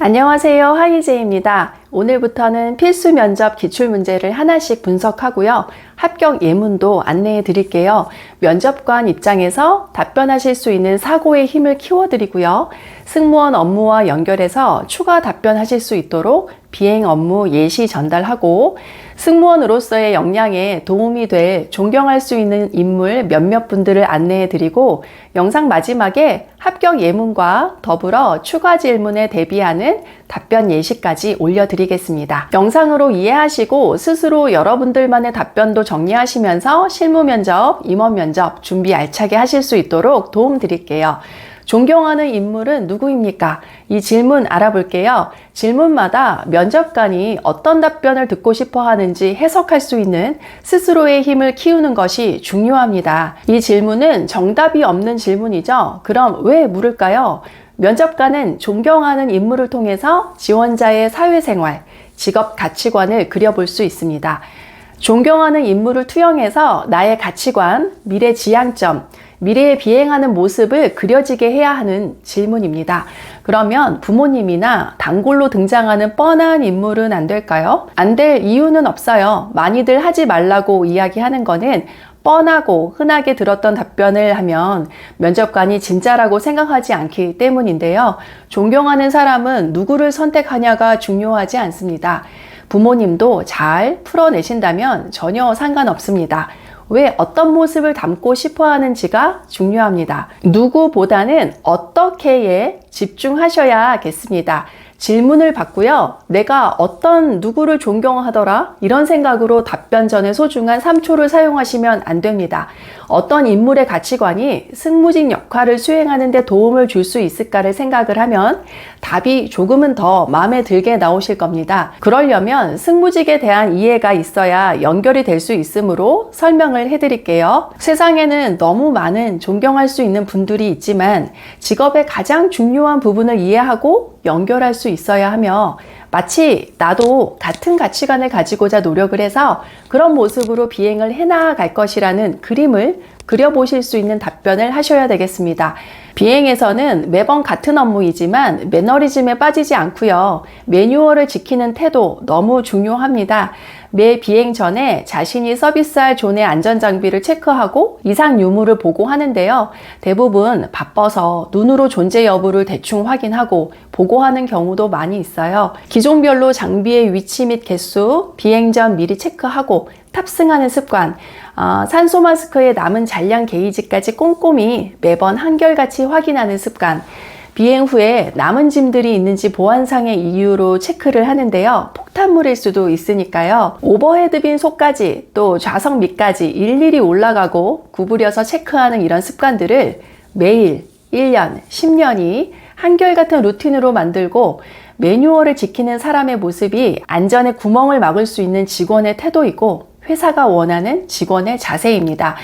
안녕하세요. 하이제입니다. 오늘부터는 필수 면접 기출문제를 하나씩 분석하고요. 합격 예문도 안내해 드릴게요. 면접관 입장에서 답변하실 수 있는 사고의 힘을 키워드리고요. 승무원 업무와 연결해서 추가 답변하실 수 있도록 비행 업무 예시 전달하고 승무원으로서의 역량에 도움이 될 존경할 수 있는 인물 몇몇 분들을 안내해 드리고 영상 마지막에 합격 예문과 더불어 추가 질문에 대비하는 답변 예시까지 올려드리겠습니다. 영상으로 이해하시고 스스로 여러분들만의 답변도 정리하시면서 실무 면접, 임원 면접 준비 알차게 하실 수 있도록 도움 드릴게요. 존경하는 인물은 누구입니까? 이 질문 알아볼게요. 질문마다 면접관이 어떤 답변을 듣고 싶어 하는지 해석할 수 있는 스스로의 힘을 키우는 것이 중요합니다. 이 질문은 정답이 없는 질문이죠. 그럼 왜 물을까요? 면접관은 존경하는 인물을 통해서 지원자의 사회생활, 직업 가치관을 그려볼 수 있습니다. 존경하는 인물을 투영해서 나의 가치관, 미래 지향점, 미래에 비행하는 모습을 그려지게 해야 하는 질문입니다. 그러면 부모님이나 단골로 등장하는 뻔한 인물은 안 될까요? 안 될 이유는 없어요. 많이들 하지 말라고 이야기하는 거는 뻔하고 흔하게 들었던 답변을 하면 면접관이 진짜라고 생각하지 않기 때문인데요. 존경하는 사람은 누구를 선택하냐가 중요하지 않습니다. 부모님도 잘 풀어내신다면 전혀 상관없습니다. 왜 어떤 모습을 담고 싶어 하는지가 중요합니다. 누구보다는 어떻게에 집중하셔야겠습니다. 질문을 받고요. 내가 어떤 누구를 존경하더라? 이런 생각으로 답변 전에 소중한 3초를 사용하시면 안 됩니다. 어떤 인물의 가치관이 승무직 역할을 수행하는 데 도움을 줄 수 있을까를 생각을 하면 답이 조금은 더 마음에 들게 나오실 겁니다. 그러려면 승무직에 대한 이해가 있어야 연결이 될 수 있으므로 설명을 해드릴게요. 세상에는 너무 많은 존경할 수 있는 분들이 있지만 직업의 가장 중요한 부분을 이해하고 연결할 수 있어야 하며 마치 나도 같은 가치관을 가지고자 노력을 해서 그런 모습으로 비행을 해나갈 것이라는 그림을 그려보실 수 있는 답변을 하셔야 되겠습니다. 비행에서는 매번 같은 업무이지만 매너리즘에 빠지지 않고요. 매뉴얼을 지키는 태도 너무 중요합니다. 매 비행 전에 자신이 서비스할 존의 안전장비를 체크하고 이상 유무를 보고하는데요. 대부분 바빠서 눈으로 존재 여부를 대충 확인하고 보고하는 경우도 많이 있어요. 기종별로 장비의 위치 및 개수, 비행 전 미리 체크하고 탑승하는 습관, 산소 마스크의 남은 잔량 게이지까지 꼼꼼히 매번 한결같이 확인하는 습관, 비행 후에 남은 짐들이 있는지 보안상의 이유로 체크를 하는데요. 폭탄물일 수도 있으니까요. 오버헤드빈 속까지 또 좌석 밑까지 일일이 올라가고 구부려서 체크하는 이런 습관들을 매일 1년, 10년이 한결같은 루틴으로 만들고 매뉴얼을 지키는 사람의 모습이 안전에 구멍을 막을 수 있는 직원의 태도이고 회사가 원하는 직원의 자세입니다.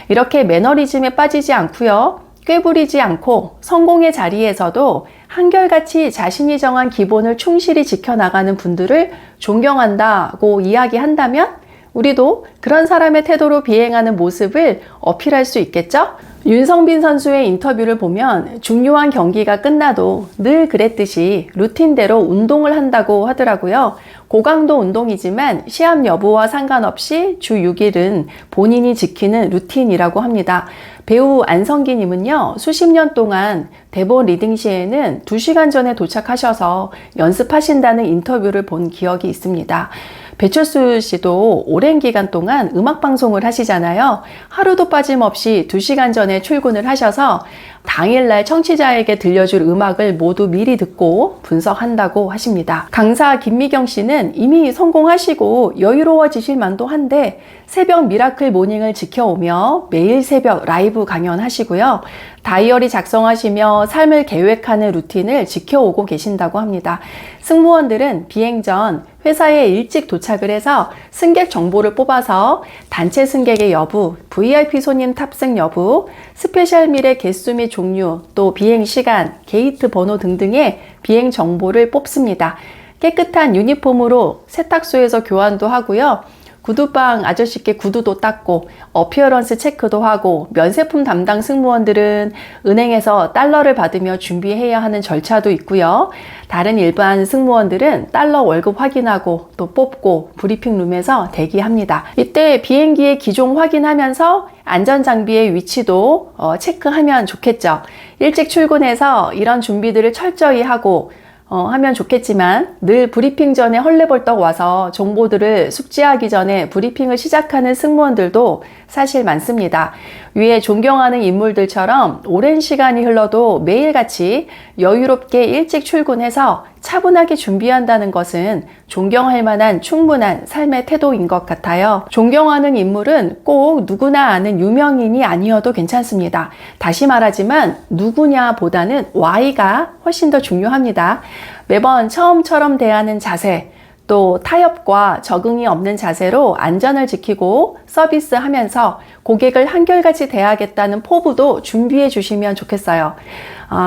이렇게 매너리즘에 빠지지 않고요. 꾀부리지 않고 성공의 자리에서도 한결같이 자신이 정한 기본을 충실히 지켜나가는 분들을 존경한다고 이야기한다면 우리도 그런 사람의 태도로 비행하는 모습을 어필할 수 있겠죠? 윤성빈 선수의 인터뷰를 보면 중요한 경기가 끝나도 늘 그랬듯이 루틴대로 운동을 한다고 하더라고요. 고강도 운동이지만 시합 여부와 상관없이 주 6일은 본인이 지키는 루틴이라고 합니다. 배우 안성기 님은요, 수십 년 동안 대본 리딩 시에는 2시간 전에 도착하셔서 연습하신다는 인터뷰를 본 기억이 있습니다. 배철수 씨도 오랜 기간 동안 음악방송을 하시잖아요. 하루도 빠짐없이 2시간 전에 출근을 하셔서 당일날 청취자에게 들려줄 음악을 모두 미리 듣고 분석한다고 하십니다. 강사 김미경 씨는 이미 성공하시고 여유로워지실 만도 한데 새벽 미라클 모닝을 지켜오며 매일 새벽 라이브 강연하시고요. 다이어리 작성하시며 삶을 계획하는 루틴을 지켜오고 계신다고 합니다. 승무원들은 비행 전 회사에 일찍 도착을 해서 승객 정보를 뽑아서 단체 승객의 여부, VIP 손님 탑승 여부, 스페셜 밀의 개수 및 종류, 또 비행 시간, 게이트 번호 등등의 비행 정보를 뽑습니다. 깨끗한 유니폼으로 세탁소에서 교환도 하고요. 구두방 아저씨께 구두도 닦고 어피어런스 체크도 하고 면세품 담당 승무원들은 은행에서 달러를 받으며 준비해야 하는 절차도 있고요. 다른 일반 승무원들은 달러 월급 확인하고 또 뽑고 브리핑룸에서 대기합니다. 이때 비행기의 기종 확인하면서 안전장비의 위치도 체크하면 좋겠죠. 일찍 출근해서 이런 준비들을 철저히 하고 하면 좋겠지만 늘 브리핑 전에 헐레벌떡 와서 정보들을 숙지하기 전에 브리핑을 시작하는 승무원들도 사실 많습니다. 위에 존경하는 인물들처럼 오랜 시간이 흘러도 매일같이 여유롭게 일찍 출근해서 차분하게 준비한다는 것은 존경할 만한 충분한 삶의 태도인 것 같아요. 존경하는 인물은 꼭 누구나 아는 유명인이 아니어도 괜찮습니다. 다시 말하지만 누구냐보다는 why가 훨씬 더 중요합니다. 매번 처음처럼 대하는 자세, 또 타협과 적응이 없는 자세로 안전을 지키고 서비스하면서 고객을 한결같이 대하겠다는 포부도 준비해 주시면 좋겠어요.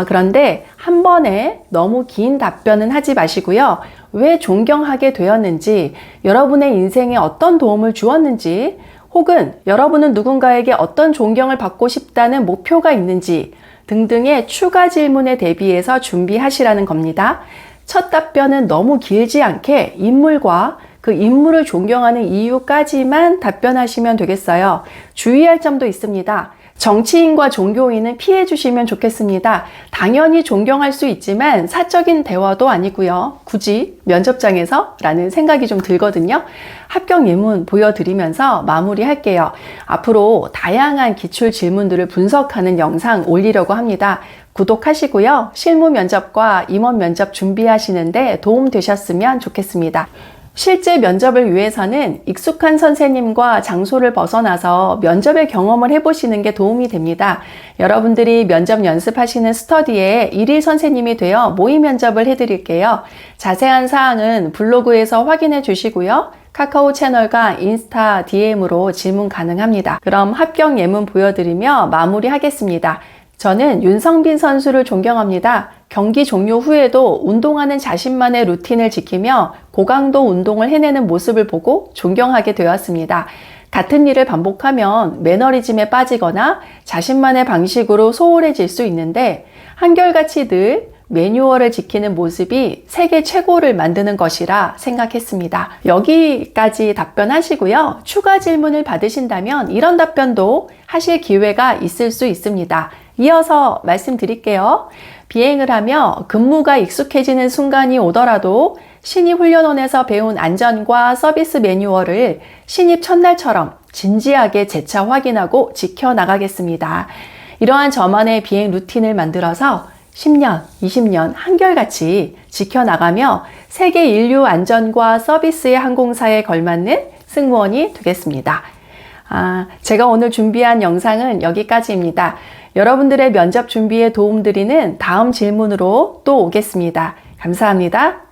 그런데 한 번에 너무 긴 답변은 하지 마시고요. 왜 존경하게 되었는지, 여러분의 인생에 어떤 도움을 주었는지, 혹은 여러분은 누군가에게 어떤 존경을 받고 싶다는 목표가 있는지 등등의 추가 질문에 대비해서 준비하시라는 겁니다. 첫 답변은 너무 길지 않게 인물과 그 인물을 존경하는 이유까지만 답변하시면 되겠어요. 주의할 점도 있습니다. 정치인과 종교인은 피해 주시면 좋겠습니다. 당연히 존경할 수 있지만 사적인 대화도 아니고요. 굳이 면접장에서? 라는 생각이 좀 들거든요. 합격 예문 보여드리면서 마무리할게요. 앞으로 다양한 기출 질문들을 분석하는 영상 올리려고 합니다. 구독하시고요. 실무 면접과 임원 면접 준비하시는데 도움 되셨으면 좋겠습니다. 실제 면접을 위해서는 익숙한 선생님과 장소를 벗어나서 면접의 경험을 해보시는 게 도움이 됩니다. 여러분들이 면접 연습하시는 스터디에 일일 선생님이 되어 모의 면접을 해드릴게요. 자세한 사항은 블로그에서 확인해 주시고요. 카카오 채널과 인스타 DM으로 질문 가능합니다. 그럼 합격 예문 보여드리며 마무리하겠습니다. 저는 윤성빈 선수를 존경합니다. 경기 종료 후에도 운동하는 자신만의 루틴을 지키며 고강도 운동을 해내는 모습을 보고 존경하게 되었습니다. 같은 일을 반복하면 매너리즘에 빠지거나 자신만의 방식으로 소홀해질 수 있는데 한결같이 늘 매뉴얼을 지키는 모습이 세계 최고를 만드는 것이라 생각했습니다. 여기까지 답변하시고요. 추가 질문을 받으신다면 이런 답변도 하실 기회가 있을 수 있습니다. 이어서 말씀드릴게요. 비행을 하며 근무가 익숙해지는 순간이 오더라도 신입훈련원에서 배운 안전과 서비스 매뉴얼을 신입 첫날처럼 진지하게 재차 확인하고 지켜나가겠습니다. 이러한 저만의 비행 루틴을 만들어서 10년, 20년 한결같이 지켜나가며 세계 인류 안전과 서비스의 항공사에 걸맞는 승무원이 되겠습니다. 제가 오늘 준비한 영상은 여기까지입니다. 여러분들의 면접 준비에 도움드리는 다음 질문으로 또 오겠습니다. 감사합니다.